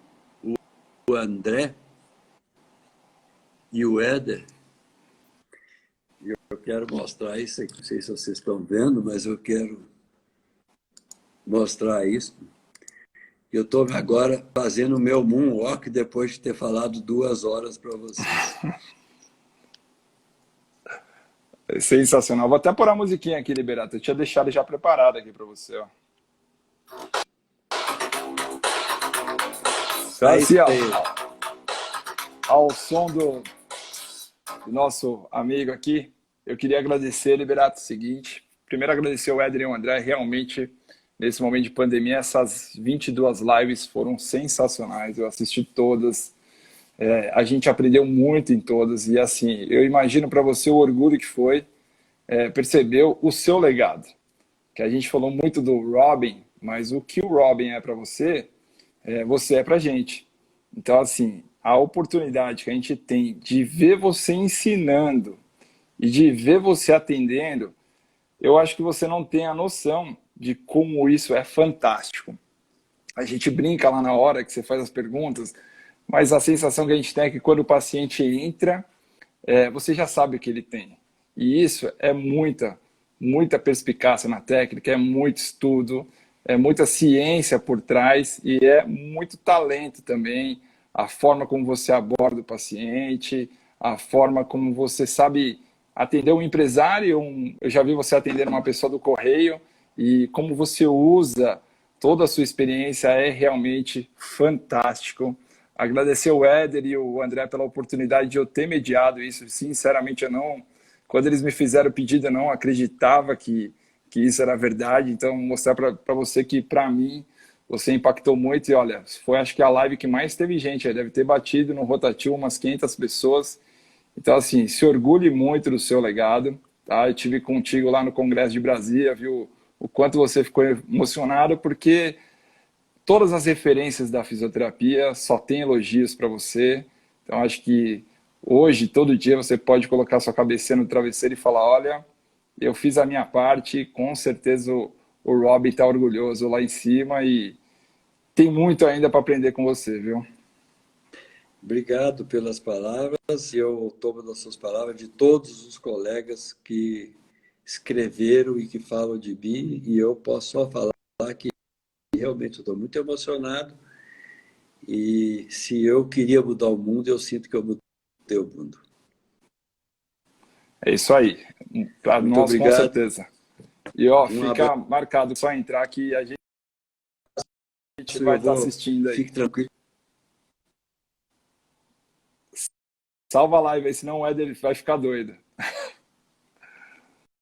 C: o André e o Éder. Eu quero mostrar isso aqui. Não sei se vocês estão vendo, mas eu quero mostrar isso. Eu estou agora fazendo o meu moonwalk depois de ter falado 2 horas para vocês.
A: É sensacional. Vou até pôr a musiquinha aqui, Liberato. Eu tinha deixado já preparado aqui para você, ó. Então,
C: É
A: assim,
C: isso
A: ó,
C: aí.
A: ao som do nosso amigo aqui, eu queria agradecer, Liberato, o seguinte. Primeiro, agradecer ao Éder e ao André. Realmente, nesse momento de pandemia, essas 22 lives foram sensacionais. Eu assisti todas. A gente aprendeu muito em todas. E, assim, eu imagino para você o orgulho que foi perceber o seu legado. Que a gente falou muito do Robin, mas o que o Robin é para você é para a gente. Então, assim, a oportunidade que a gente tem de ver você ensinando e de ver você atendendo, eu acho que você não tem a noção de como isso é fantástico. A gente brinca lá na hora que você faz as perguntas, mas a sensação que a gente tem é que quando o paciente entra, você já sabe o que ele tem. E isso é muita perspicácia na técnica, é muito estudo, é muita ciência por trás e é muito talento também, a forma como você aborda o paciente, a forma como você sabe atender um empresário, eu já vi você atender uma pessoa do correio e como você usa toda a sua experiência é realmente fantástico. Agradecer o Éder e o André pela oportunidade de eu ter mediado isso. Sinceramente, eu não, quando eles me fizeram o pedido, eu não acreditava que isso era verdade. Então, mostrar para você que, para mim, você impactou muito. E olha, foi acho que a live que mais teve gente. Deve ter batido no rotativo umas 500 pessoas. Então, assim, se orgulhe muito do seu legado. Tá? Eu tive contigo lá no Congresso de Brasília, viu o quanto você ficou emocionado, porque todas as referências da fisioterapia só tem elogios para você. Então, acho que hoje, todo dia, você pode colocar sua cabeça no travesseiro e falar, olha, eu fiz a minha parte, com certeza o Rob está orgulhoso lá em cima e tem muito ainda para aprender com você, viu?
C: Obrigado pelas palavras, e eu tomo das suas palavras de todos os colegas que escreveram e que falam de mim, e eu posso só falar que realmente estou muito emocionado, e se eu queria mudar o mundo, eu sinto que eu mudei o mundo.
A: É isso aí. Para
C: Muito
A: nós, com
C: obrigado.
A: certeza. E ó,
C: Um
A: fica
C: abraço,
A: marcado só entrar que a gente vai
C: eu
A: estar
C: vou.
A: assistindo aí.
C: Fique tranquilo.
A: Salva a live aí, senão o Éder vai ficar doido.